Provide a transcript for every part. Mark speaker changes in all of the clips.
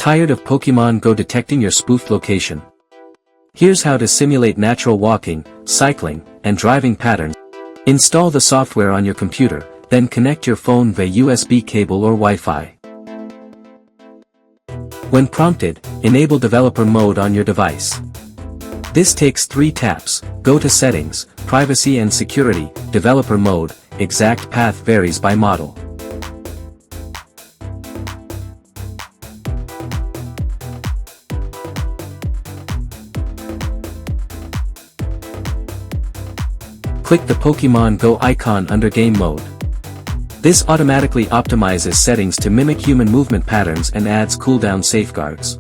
Speaker 1: Tired of Pokémon Go detecting your spoofed location? Here's how to simulate natural walking, cycling, and driving patterns. Install the software on your computer, then connect your phone via USB cable or Wi-Fi. When prompted, enable developer mode on your device. This takes 3 taps: go to Settings, Privacy and Security, Developer Mode. Exact path varies by model. Click the Pokémon Go icon under Game Mode. This automatically optimizes settings to mimic human movement patterns and adds cooldown safeguards.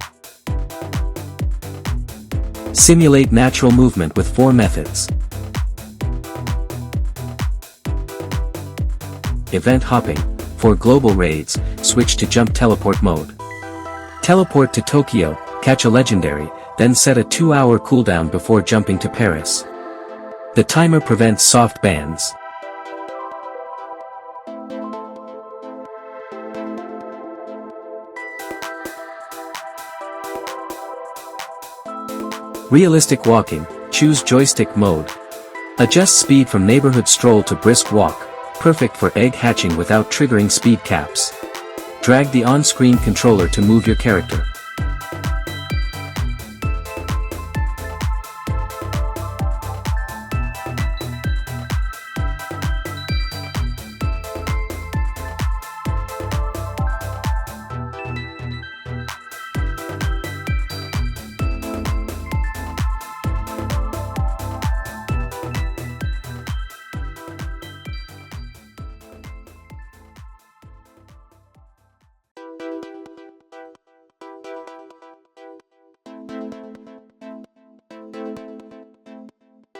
Speaker 1: Simulate natural movement with 4 methods. Event hopping. For global raids, switch to jump teleport mode. Teleport to Tokyo, catch a legendary, then set a 2-hour cooldown before jumping to Paris. The timer prevents soft bans. Realistic walking, choose joystick mode. Adjust speed from neighborhood stroll to brisk walk, perfect for egg hatching without triggering speed caps. Drag the on-screen controller to move your character.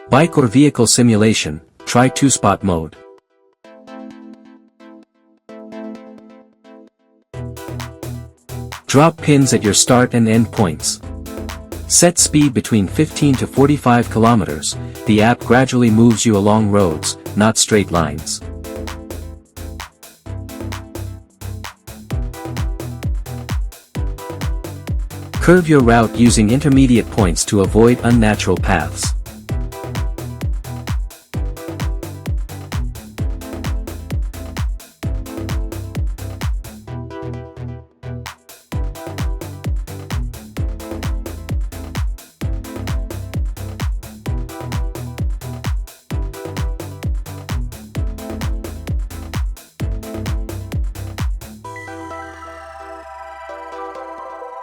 Speaker 1: Bike or vehicle simulation, try 2-spot mode. Drop pins at your start and end points. Set speed between 15 to 45 kilometers. The app gradually moves you along roads, not straight lines. Curve your route using intermediate points to avoid unnatural paths.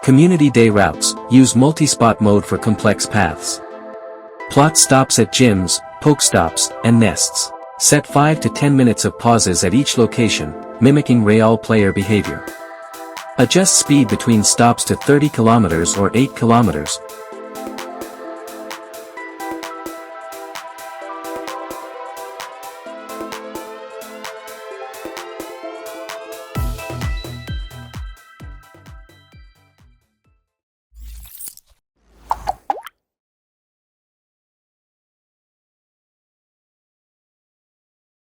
Speaker 1: Community Day routes, use multi-spot mode for complex paths. Plot stops at gyms, Pokestops, and nests. Set 5 to 10 minutes of pauses at each location, mimicking real player behavior. Adjust speed between stops to 30 km or 8 km,